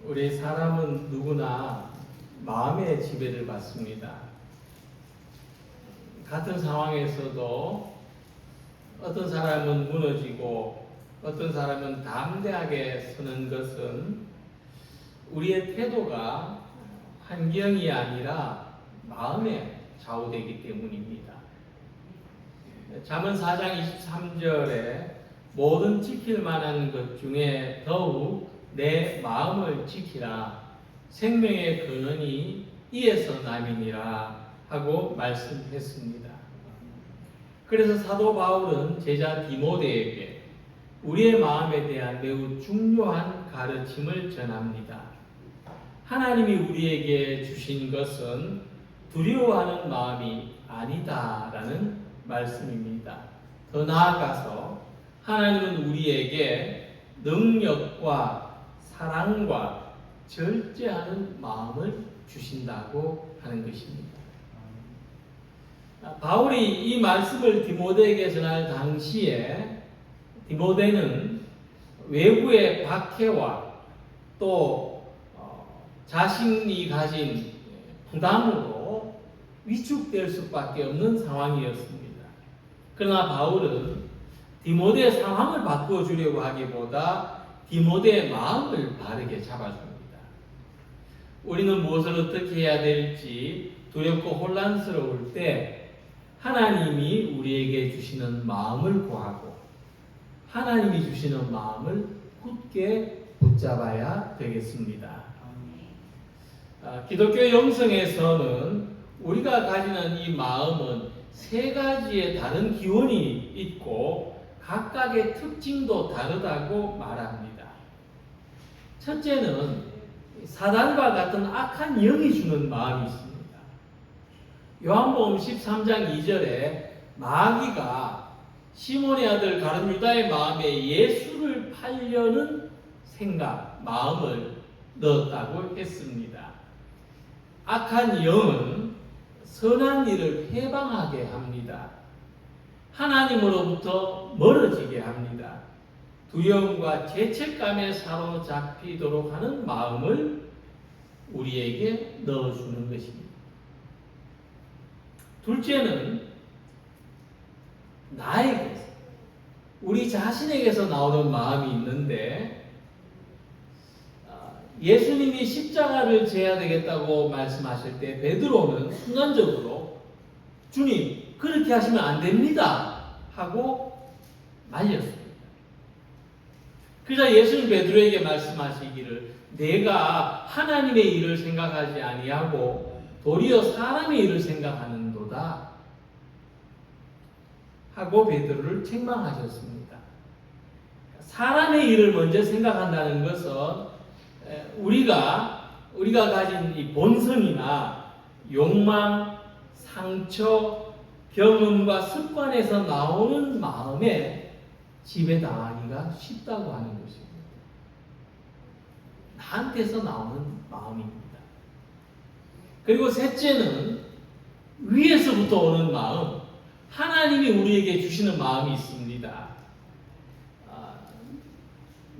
우리 사람은 누구나 마음의 지배를 받습니다. 같은 상황에서도 어떤 사람은 무너지고 어떤 사람은 담대하게 서는 것은 우리의 태도가 환경이 아니라 마음에 좌우되기 때문입니다. 잠언 4장 23절에 모든 지킬 만한 것 중에 더욱 내 마음을 지키라. 생명의 근원이 이에서 남이니라 하고 말씀했습니다. 그래서 사도 바울은 제자 디모데에게 우리의 마음에 대한 매우 중요한 가르침을 전합니다. 하나님이 우리에게 주신 것은 두려워하는 마음이 아니다라는 말씀입니다. 더 나아가서 하나님은 우리에게 능력과 사랑과 절제하는 마음을 주신다고 하는 것입니다. 바울이 이 말씀을 디모데에게 전할 당시에 디모데는 외부의 박해와 또 자신이 가진 부담으로 위축될 수밖에 없는 상황이었습니다. 그러나 바울은 디모데의 상황을 바꿔주려고 하기보다 디모데의 마음을 바르게 잡아줍니다. 우리는 무엇을 어떻게 해야 될지 두렵고 혼란스러울 때 하나님이 우리에게 주시는 마음을 구하고 하나님이 주시는 마음을 굳게 붙잡아야 되겠습니다. 기독교 영성에서는 우리가 가지는 이 마음은 세 가지의 다른 기원이 있고 각각의 특징도 다르다고 말합니다. 첫째는 사단과 같은 악한 영이 주는 마음이 있습니다. 요한복음 13장 2절에 마귀가 시몬의 아들 가룟 유다의 마음에 예수를 팔려는 생각, 마음을 넣었다고 했습니다. 악한 영은 선한 일을 해방하게 합니다. 하나님으로부터 멀어지게 합니다. 두려움과 죄책감에 사로잡히도록 하는 마음을 우리에게 넣어주는 것입니다. 둘째는 나에게서, 우리 자신에게서 나오는 마음이 있는데 예수님이 십자가를 져야 되겠다고 말씀하실 때 베드로는 순간적으로 주님 그렇게 하시면 안 됩니다 하고 말렸습니다. 그래서 예수님 베드로에게 말씀하시기를 내가 하나님의 일을 생각하지 아니하고 도리어 사람의 일을 생각하는도다 하고 베드로를 책망하셨습니다. 사람의 일을 먼저 생각한다는 것은 우리가 가진 이 본성이나 욕망, 상처, 경험과 습관에서 나오는 마음에 지배당하기가 쉽다고 하는 것입니다. 나한테서 나오는 마음입니다. 그리고 셋째는 위에서부터 오는 마음, 하나님이 우리에게 주시는 마음이 있습니다.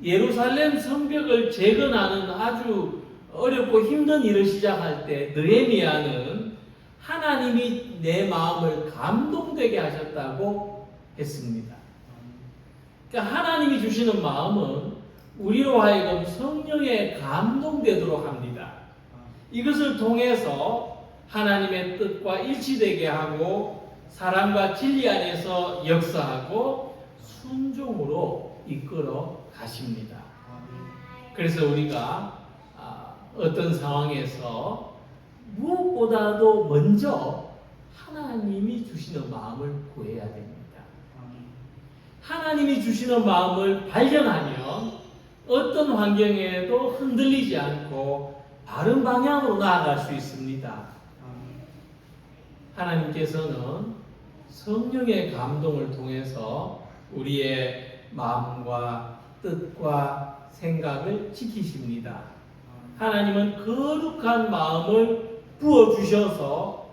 예루살렘 성벽을 재건하는 아주 어렵고 힘든 일을 시작할 때 느헤미야는 하나님이 내 마음을 감동되게 하셨다고 했습니다. 그러니까 하나님이 주시는 마음은 우리로 하여금 성령에 감동되도록 합니다. 이것을 통해서 하나님의 뜻과 일치되게 하고 사랑과 진리 안에서 역사하고 순종으로 이끌어 가십니다. 그래서 우리가 어떤 상황에서 무엇보다도 먼저 하나님이 주시는 마음을 구해야 됩니다. 하나님이 주시는 마음을 발견하면 어떤 환경에도 흔들리지 않고 바른 방향으로 나아갈 수 있습니다. 하나님께서는 성령의 감동을 통해서 우리의 마음과 뜻과 생각을 지키십니다. 하나님은 거룩한 마음을 부어주셔서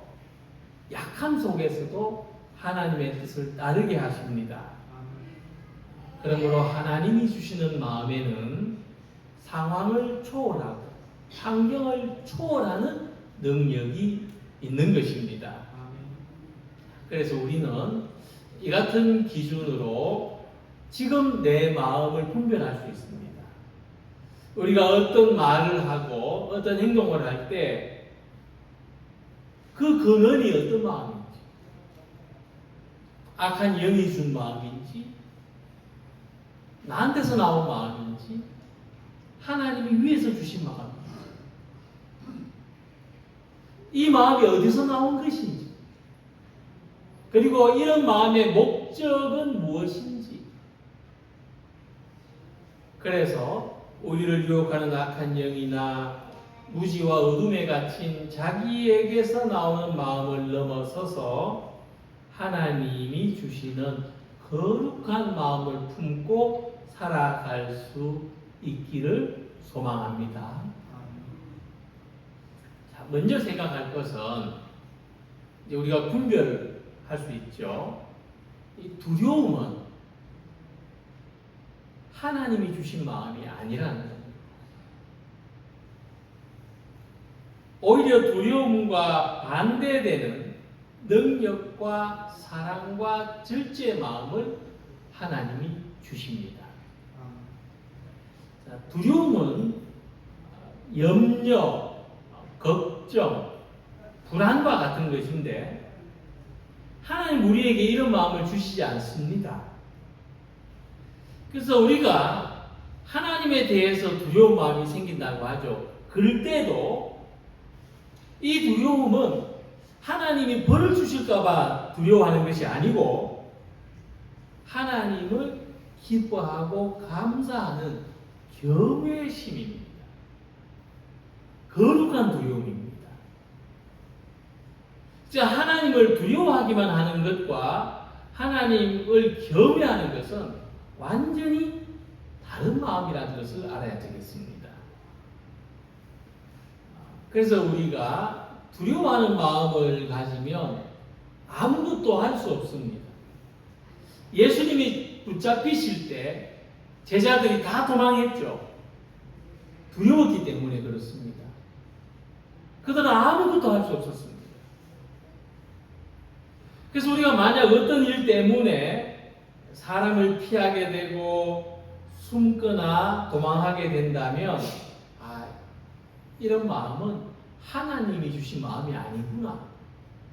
약함 속에서도 하나님의 뜻을 따르게 하십니다. 그러므로 하나님이 주시는 마음에는 상황을 초월하고 환경을 초월하는 능력이 있는 것입니다. 그래서 우리는 이 같은 기준으로 지금 내 마음을 분별할 수 있습니다. 우리가 어떤 말을 하고 어떤 행동을 할 때 그 근원이 어떤 마음인지, 악한 영이 준 마음인지, 나한테서 나온 마음인지, 하나님이 위에서 주신 마음인지, 이 마음이 어디서 나온 것인지, 그리고 이런 마음의 목적은 무엇인지. 그래서 우리를 유혹하는 악한 영이나 무지와 어둠에 갇힌 자기에게서 나오는 마음을 넘어서서 하나님이 주시는 거룩한 마음을 품고 살아갈 수 있기를 소망합니다. 자, 먼저 생각할 것은 이제 우리가 분별할 수 있죠. 이 두려움은 하나님이 주신 마음이 아니라는 겁니다. 오히려 두려움과 반대되는 능력과 사랑과 절제의 마음을 하나님이 주십니다. 자, 두려움은 염려, 걱정, 불안과 같은 것인데 하나님 우리에게 이런 마음을 주시지 않습니다. 그래서 우리가 하나님에 대해서 두려운 마음이 생긴다고 하죠. 그럴 때도 이 두려움은 하나님이 벌을 주실까봐 두려워하는 것이 아니고 하나님을 기뻐하고 감사하는 경외심입니다. 거룩한 두려움입니다. 자, 하나님을 두려워하기만 하는 것과 하나님을 경외하는 것은 완전히 다른 마음이라는 것을 알아야 되겠습니다. 그래서 우리가 두려워하는 마음을 가지면 아무것도 할 수 없습니다. 예수님이 붙잡히실 때 제자들이 다 도망했죠. 두려웠기 때문에 그렇습니다. 그들은 아무것도 할 수 없었습니다. 그래서 우리가 만약 어떤 일 때문에 사람을 피하게 되고 숨거나 도망하게 된다면 이런 마음은 하나님이 주신 마음이 아니구나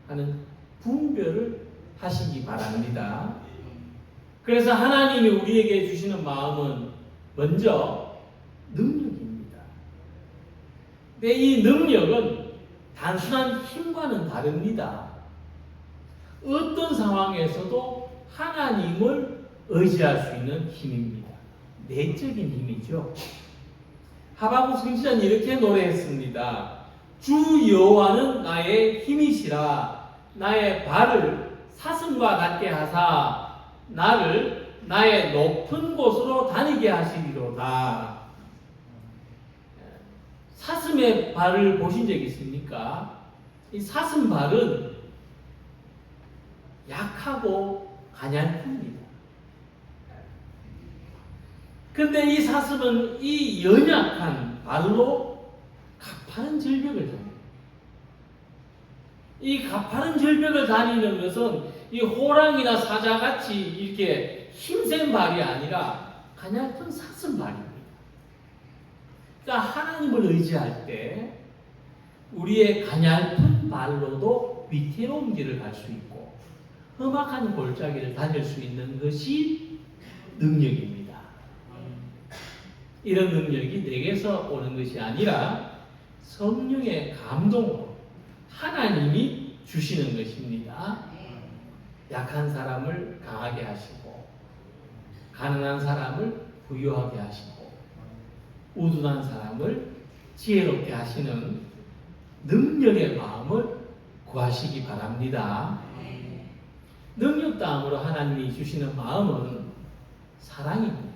하는 분별을 하시기 바랍니다. 그래서 하나님이 우리에게 주시는 마음은 먼저 능력입니다. 근데 이 능력은 단순한 힘과는 다릅니다. 어떤 상황에서도 하나님을 의지할 수 있는 힘입니다. 내적인 힘이죠. 하박국 선지자는 이렇게 노래했습니다. 주 여호와는 나의 힘이시라. 나의 발을 사슴과 같게 하사 나를 나의 높은 곳으로 다니게 하시리로다. 사슴의 발을 보신 적 있습니까? 이 사슴 발은 약하고 가냘픕니다. 근데 이 사슴은 이 연약한 발로 가파른 절벽을 다닙니다. 이 가파른 절벽을 다니는 것은 이 호랑이나 사자같이 이렇게 힘센 발이 아니라 가냘픈 사슴 발입니다. 그러니까 하나님을 의지할 때 우리의 가냘픈 발로도 위태로운 길을 갈 수 있고 험악한 골짜기를 다닐 수 있는 것이 능력입니다. 이런 능력이 내게서 오는 것이 아니라 성령의 감동으로 하나님이 주시는 것입니다. 약한 사람을 강하게 하시고 가난한 사람을 부유하게 하시고 우둔한 사람을 지혜롭게 하시는 능력의 마음을 구하시기 바랍니다. 능력 다음으로 하나님이 주시는 마음은 사랑입니다.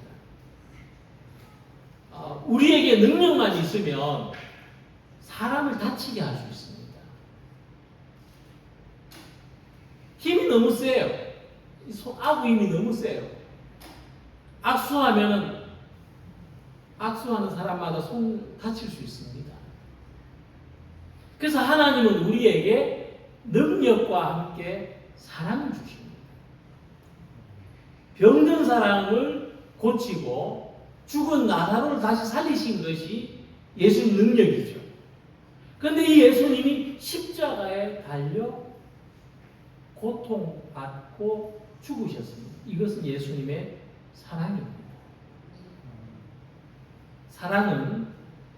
우리에게 능력만 있으면 사람을 다치게 할 수 있습니다. 힘이 너무 세요. 악의 힘이 너무 세요. 악수하면 악수하는 사람마다 손 다칠 수 있습니다. 그래서 하나님은 우리에게 능력과 함께 사랑을 주십니다. 병든 사람을 고치고 죽은 나사로를 다시 살리신 것이 예수님 능력이죠. 그런데 이 예수님이 십자가에 달려 고통받고 죽으셨습니다. 이것은 예수님의 사랑입니다. 사랑은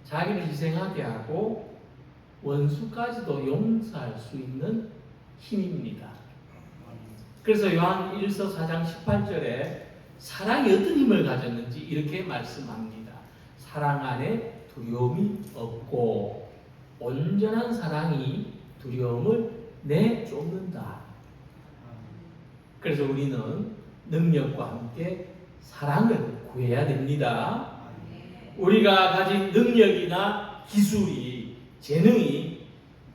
자기를 희생하게 하고 원수까지도 용서할 수 있는 힘입니다. 그래서 요한 1서 4장 18절에 사랑이 어떤 힘을 가졌는지 이렇게 말씀합니다. 사랑 안에 두려움이 없고 온전한 사랑이 두려움을 내쫓는다. 그래서 우리는 능력과 함께 사랑을 구해야 됩니다. 우리가 가진 능력이나 기술이, 재능이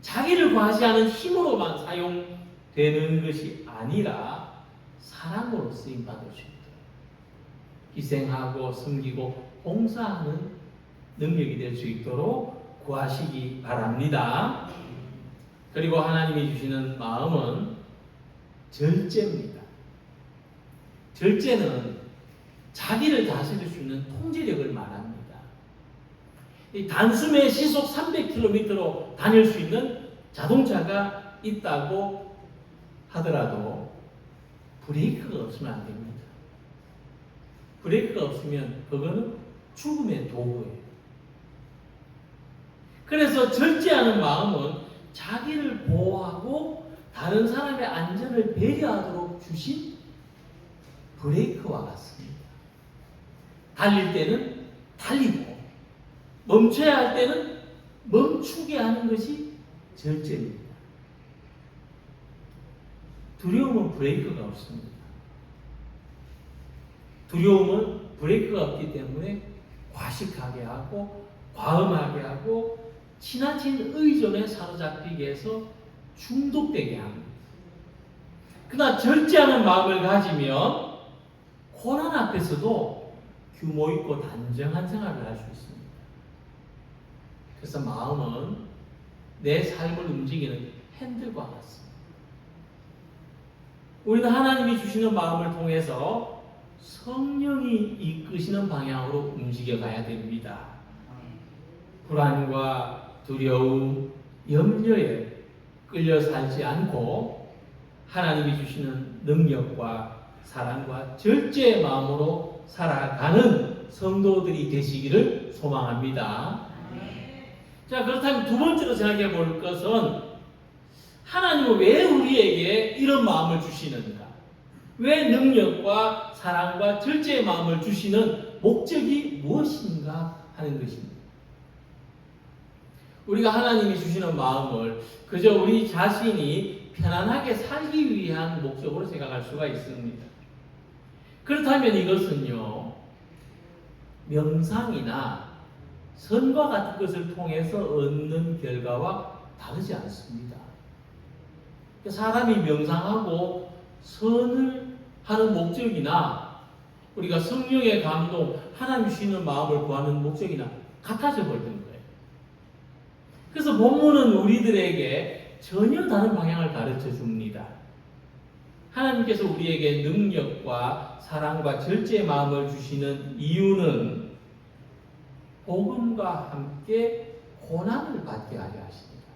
자기를 과시하는 힘으로만 사용되는 것이 아니라 사랑으로 쓰임받을 수 있도록 희생하고 섬기고 봉사하는 능력이 될 수 있도록 구하시기 바랍니다. 그리고 하나님이 주시는 마음은 절제입니다. 절제는 자기를 다스릴 수 있는 통제력을 말합니다. 이 단숨에 시속 300km로 다닐 수 있는 자동차가 있다고 하더라도 브레이크가 없으면 안 됩니다. 브레이크가 없으면 그거는 죽음의 도구예요. 그래서 절제하는 마음은 자기를 보호하고 다른 사람의 안전을 배려하도록 주신 브레이크와 같습니다. 달릴 때는 달리고 멈춰야 할 때는 멈추게 하는 것이 절제입니다. 두려움은 브레이크가 없습니다. 두려움은 브레이크가 없기 때문에 과식하게 하고 과음하게 하고 지나친 의존에 사로잡히게 해서 중독되게 합니다. 그러나 절제하는 마음을 가지면 고난 앞에서도 규모 있고 단정한 생활을 할 수 있습니다. 그래서 마음은 내 삶을 움직이는 핸들과 같습니다. 우리는 하나님이 주시는 마음을 통해서 성령이 이끄시는 방향으로 움직여가야 됩니다. 불안과 두려움, 염려에 끌려 살지 않고 하나님이 주시는 능력과 사랑과 절제의 마음으로 살아가는 성도들이 되시기를 소망합니다. 자, 그렇다면 두 번째로 생각해 볼 것은 하나님은 왜 우리에게 이런 마음을 주시는가? 왜 능력과 사랑과 절제의 마음을 주시는 목적이 무엇인가 하는 것입니다. 우리가 하나님이 주시는 마음을 그저 우리 자신이 편안하게 살기 위한 목적으로 생각할 수가 있습니다. 그렇다면 이것은요, 명상이나 선과 같은 것을 통해서 얻는 결과와 다르지 않습니다. 사람이 명상하고 선을 하는 목적이나 우리가 성령의 감동, 하나님 주시는 마음을 구하는 목적이나 같아져 버리는 거예요. 그래서 본문은 우리들에게 전혀 다른 방향을 가르쳐 줍니다. 하나님께서 우리에게 능력과 사랑과 절제의 마음을 주시는 이유는 복음과 함께 고난을 받게 하려 하십니다.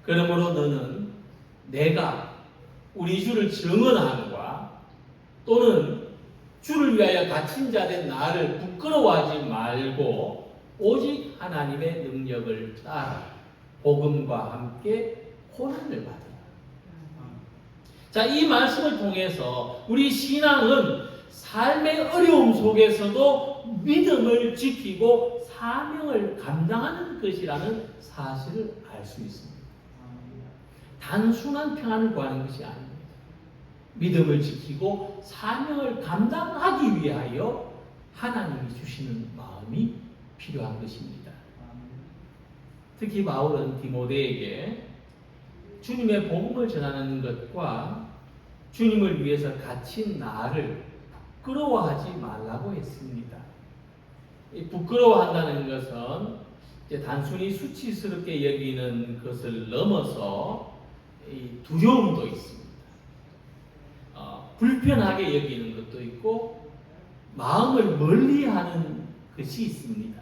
그러므로 너는 내가 우리 주를 증언함과 또는 주를 위하여 갇힌 자 된 나를 부끄러워하지 말고 오직 하나님의 능력을 따라 복음과 함께 고난을 받으라. 자, 이 말씀을 통해서 우리 신앙은 삶의 어려움 속에서도 믿음을 지키고 사명을 감당하는 것이라는 사실을 알 수 있습니다. 단순한 평안을 구하는 것이 아닙니다. 믿음을 지키고 사명을 감당하기 위하여 하나님이 주시는 마음이 필요한 것입니다. 특히 바울은 디모데에게 주님의 복음을 전하는 것과 주님을 위해서 갇힌 나를 부끄러워하지 말라고 했습니다. 이 부끄러워한다는 것은 이제 단순히 수치스럽게 여기는 것을 넘어서 이 두려움도 있습니다. 불편하게 여기는 것도 있고 마음을 멀리하는 것이 있습니다.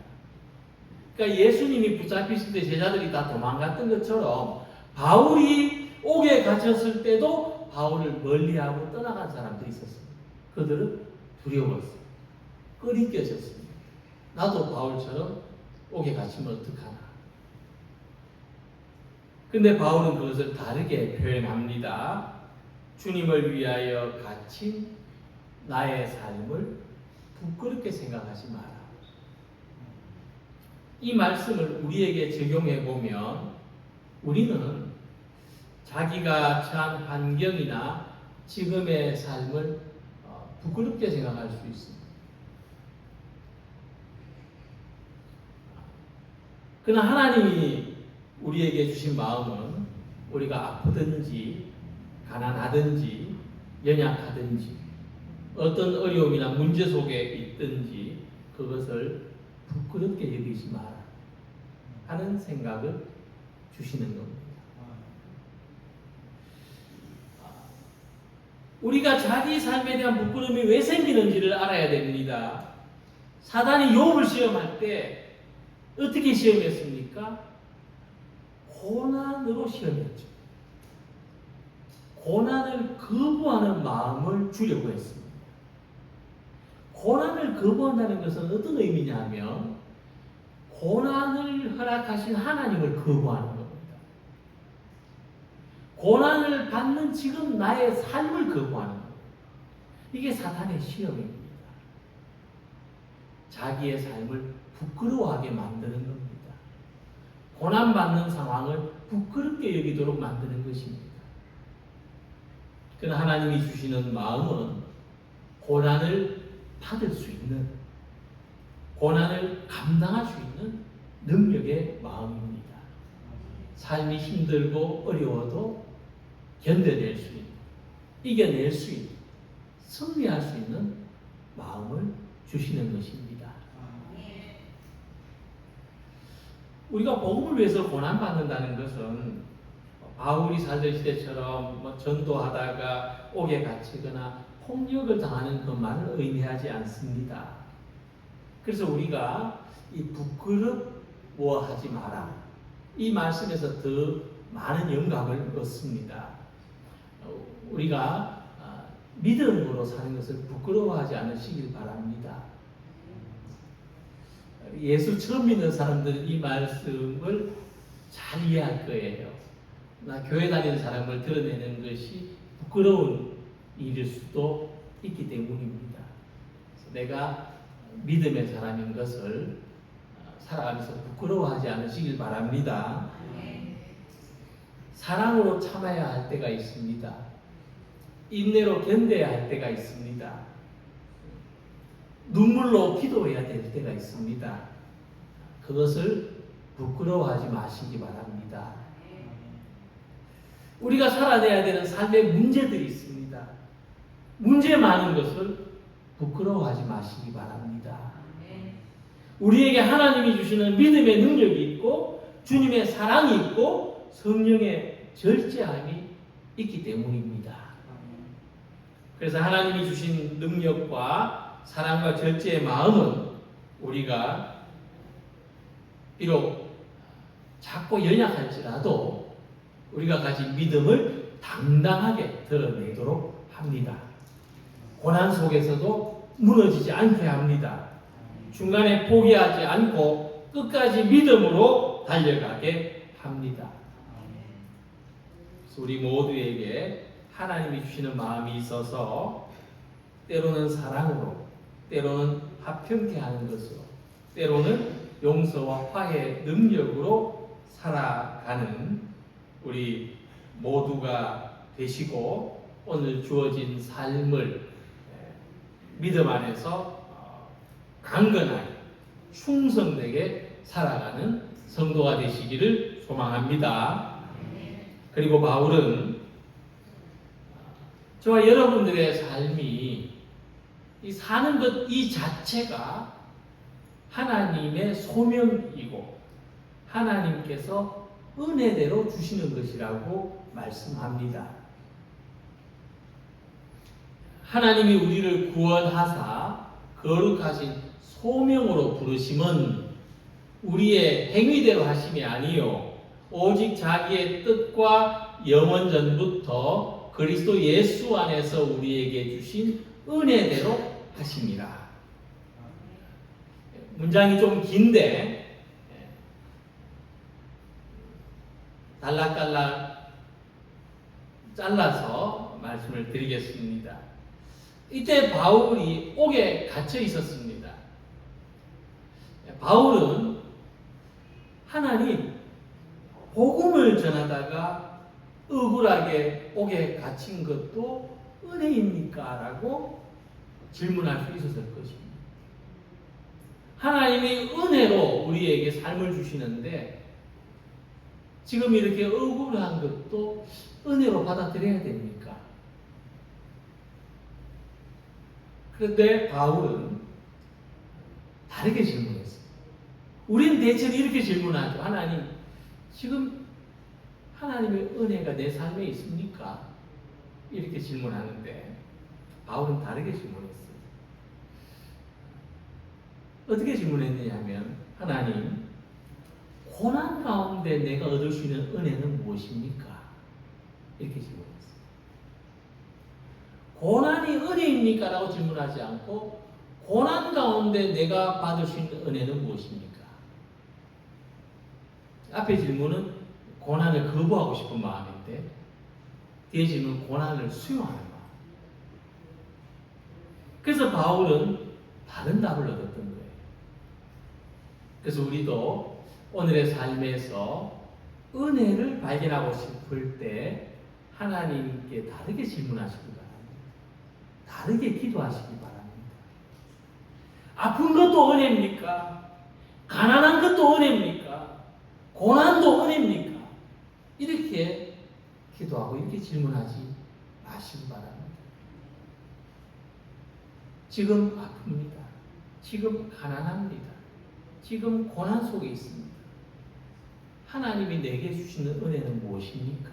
그러니까 예수님이 붙잡히실 때 제자들이 다 도망갔던 것처럼 바울이 옥에 갇혔을 때도 바울을 멀리하고 떠나간 사람들이 있었습니다. 그들은 두려웠어요. 꺼리껴졌습니다. 나도 바울처럼 옥에 갇히면 어떡하나. 근데 바울은 그것을 다르게 표현합니다. 주님을 위하여 갇힌 나의 삶을 부끄럽게 생각하지 마라. 이 말씀을 우리에게 적용해 보면 우리는 자기가 처한 환경이나 지금의 삶을 부끄럽게 생각할 수 있습니다. 그러나 하나님이 우리에게 주신 마음은 우리가 아프든지 가난하든지 연약하든지 어떤 어려움이나 문제 속에 있든지 그것을 부끄럽게 여기지 마라 하는 생각을 주시는 겁니다. 우리가 자기 삶에 대한 부끄러움이 왜 생기는지를 알아야 됩니다. 사단이 욥을 시험할 때 어떻게 시험했습니까? 고난으로 시험했죠. 고난을 거부하는 마음을 주려고 했습니다. 고난을 거부한다는 것은 어떤 의미냐 하면 고난을 허락하신 하나님을 거부하는 겁니다. 고난을 받는 지금 나의 삶을 거부하는 겁니다. 이게 사탄의 시험입니다. 자기의 삶을 부끄러워하게 만드는 겁니다. 고난받는 상황을 부끄럽게 여기도록 만드는 것입니다. 그러나 하나님이 주시는 마음은 고난을 받을 수 있는, 고난을 감당할 수 있는 능력의 마음입니다. 삶이 힘들고 어려워도 견뎌낼 수 있는, 이겨낼 수 있는, 승리할 수 있는 마음을 주시는 것입니다. 우리가 복음을 위해서 고난받는다는 것은 바울이 사도시대처럼 전도하다가 옥에 갇히거나 폭력을 당하는 것만을 의미하지 않습니다. 그래서 우리가 이 부끄러워하지 마라, 이 말씀에서 더 많은 영감을 얻습니다. 우리가 믿음으로 사는 것을 부끄러워하지 않으시길 바랍니다. 예수 처음 믿는 사람들은 이 말씀을 잘 이해할 거예요. 나 교회 다니는 사람을 드러내는 것이 부끄러운 일일 수도 있기 때문입니다. 내가 믿음의 사람인 것을 살아가면서 부끄러워하지 않으시길 바랍니다. 사랑으로 참아야 할 때가 있습니다. 인내로 견뎌야 할 때가 있습니다. 눈물로 기도해야 될 때가 있습니다. 그것을 부끄러워하지 마시기 바랍니다. 우리가 살아내야 되는 삶의 문제들이 있습니다. 문제 많은 것을 부끄러워하지 마시기 바랍니다. 우리에게 하나님이 주시는 믿음의 능력이 있고 주님의 사랑이 있고 성령의 절제함이 있기 때문입니다. 그래서 하나님이 주신 능력과 사랑과 절제의 마음은 우리가 비록 작고 연약할지라도 우리가 가진 믿음을 당당하게 드러내도록 합니다. 고난 속에서도 무너지지 않게 합니다. 중간에 포기하지 않고 끝까지 믿음으로 달려가게 합니다. 그래서 우리 모두에게 하나님이 주시는 마음이 있어서 때로는 사랑으로, 때로는 화평케 하는 것으로, 때로는 용서와 화해의 능력으로 살아가는 우리 모두가 되시고 오늘 주어진 삶을 믿음 안에서 강건하게 충성되게 살아가는 성도가 되시기를 소망합니다. 그리고 바울은 저와 여러분들의 삶이 이 사는 것 이 자체가 하나님의 소명이고 하나님께서 은혜대로 주시는 것이라고 말씀합니다. 하나님이 우리를 구원하사 거룩하신 소명으로 부르심은 우리의 행위대로 하심이 아니요 오직 자기의 뜻과 영원 전부터 그리스도 예수 안에서 우리에게 주신 은혜대로 하심이라. 문장이 좀 긴데 달락달락 잘라서 말씀을 드리겠습니다. 이때 바울이 옥에 갇혀 있었습니다. 바울은 하나님 복음을 전하다가 억울하게 옥에 갇힌 것도 은혜입니까? 라고 질문할 수 있었을 것입니다. 하나님이 은혜로 우리에게 삶을 주시는데 지금 이렇게 억울한 것도 은혜로 받아들여야 됩니까? 그런데 바울은 다르게 질문했어요. 우리는 대체로 이렇게 질문하죠. 하나님, 지금 하나님의 은혜가 내 삶에 있습니까? 이렇게 질문하는데 바울은 다르게 질문했어요. 어떻게 질문했느냐 하면 하나님, 고난 가운데 내가 얻을 수 있는 은혜는 무엇입니까? 이렇게 질문했어요. 고난이 은혜입니까? 라고 질문하지 않고 고난 가운데 내가 받을 수 있는 은혜는 무엇입니까? 앞에 질문은 고난을 거부하고 싶은 마음인데 뒤에 질문은 고난을 수용하는 마음. 그래서 바울은 다른 답을 얻었던 거예요. 그래서 우리도 오늘의 삶에서 은혜를 발견하고 싶을 때 하나님께 다르게 질문하시기 바랍니다. 다르게 기도하시기 바랍니다. 아픈 것도 은혜입니까? 가난한 것도 은혜입니까? 고난도 은혜입니까? 이렇게 기도하고 이렇게 질문하지 마시기 바랍니다. 지금 아픕니다. 지금 가난합니다. 지금 고난 속에 있습니다. 하나님이 내게 주시는 은혜는 무엇입니까?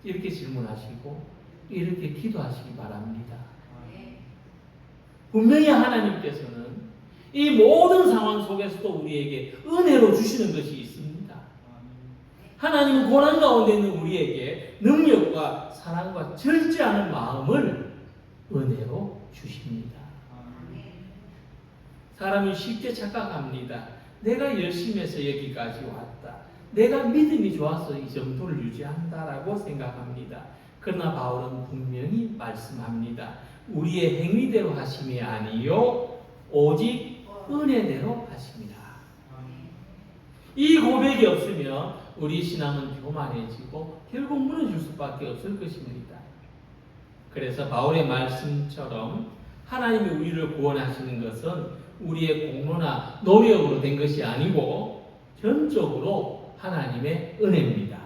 이렇게 질문하시고 이렇게 기도하시기 바랍니다. 분명히 하나님께서는 이 모든 상황 속에서도 우리에게 은혜로 주시는 것이 있습니다. 하나님은 고난 가운데 있는 우리에게 능력과 사랑과 절제하는 마음을 은혜로 주십니다. 사람이 쉽게 착각합니다. 내가 열심히 해서 여기까지 왔다. 내가 믿음이 좋아서 이 정도를 유지한다라고 생각합니다. 그러나 바울은 분명히 말씀합니다. 우리의 행위대로 하심이 아니요 오직 은혜대로 하십니다. 이 고백이 없으면 우리 신앙은 교만해지고 결국 무너질 수밖에 없을 것입니다. 그래서 바울의 말씀처럼 하나님이 우리를 구원하시는 것은 우리의 공로나 노력으로 된 것이 아니고 전적으로 하나님의 은혜입니다.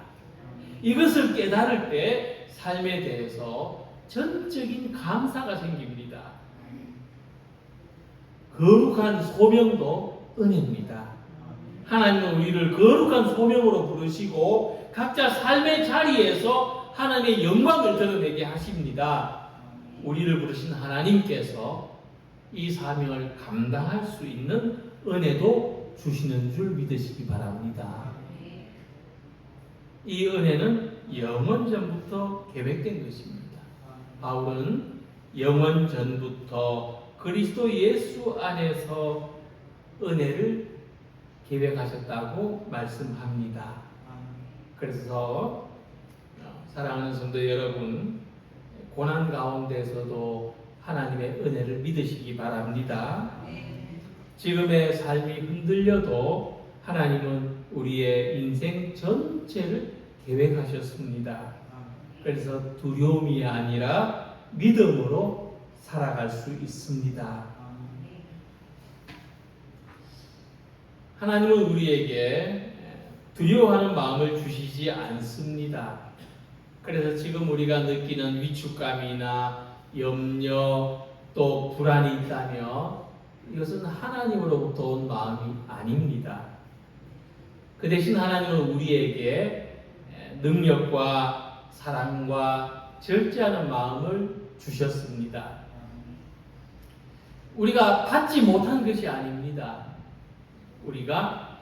이것을 깨달을 때 삶에 대해서 전적인 감사가 생깁니다. 거룩한 소명도 은혜입니다. 하나님은 우리를 거룩한 소명으로 부르시고 각자 삶의 자리에서 하나님의 영광을 드러내게 하십니다. 우리를 부르신 하나님께서 이 사명을 감당할 수 있는 은혜도 주시는 줄 믿으시기 바랍니다. 이 은혜는 영원 전부터 계획된 것입니다. 바울은 영원 전부터 그리스도 예수 안에서 은혜를 계획하셨다고 말씀합니다. 그래서 사랑하는 성도 여러분, 고난 가운데서도 하나님의 은혜를 믿으시기 바랍니다. 지금의 삶이 흔들려도 하나님은 우리의 인생 전체를 계획하셨습니다. 그래서 두려움이 아니라 믿음으로 살아갈 수 있습니다. 하나님은 우리에게 두려워하는 마음을 주시지 않습니다. 그래서 지금 우리가 느끼는 위축감이나 염려 또 불안이 있다며 이것은 하나님으로부터 온 마음이 아닙니다. 그 대신 하나님은 우리에게 능력과 사랑과 절제하는 마음을 주셨습니다. 우리가 받지 못한 것이 아닙니다. 우리가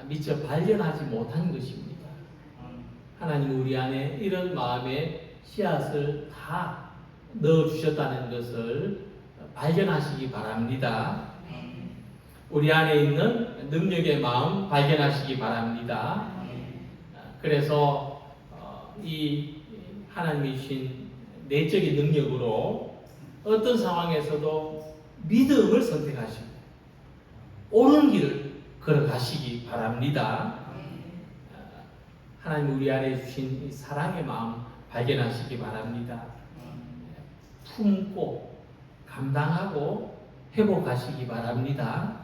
미처 발견하지 못한 것입니다. 하나님 우리 안에 이런 마음의 씨앗을 다 넣어주셨다는 것을 발견하시기 바랍니다. 우리 안에 있는 능력의 마음 발견하시기 바랍니다. 그래서 이 하나님이 주신 내적인 능력으로 어떤 상황에서도 믿음을 선택하시고 옳은 길을 걸어가시기 바랍니다. 하나님 우리 안에 주신 이 사랑의 마음 발견하시기 바랍니다. 품고 감당하고 회복하시기 바랍니다.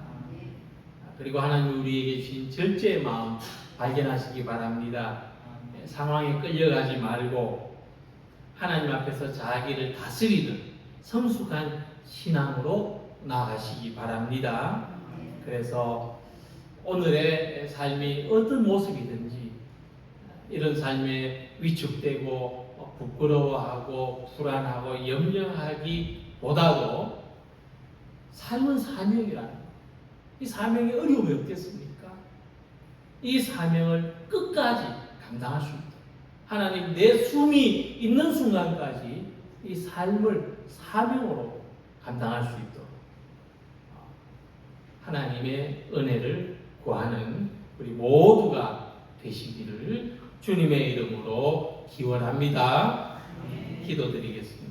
그리고 하나님 우리에게 주신 절제의 마음 발견하시기 바랍니다. 상황에 끌려가지 말고 하나님 앞에서 자기를 다스리는 성숙한 신앙으로 나아가시기 바랍니다. 그래서 오늘의 삶이 어떤 모습이든지 이런 삶에 위축되고 부끄러워하고 불안하고 염려하기보다도 삶은 사명이라는 것. 이 사명에 어려움이 없겠습니까? 이 사명을 끝까지 감당할 수 있도록 하나님 내 숨이 있는 순간까지 이 삶을 사명으로 감당할 수 있도록 하나님의 은혜를 구하는 우리 모두가 되시기를 주님의 이름으로 기원합니다. 기도드리겠습니다.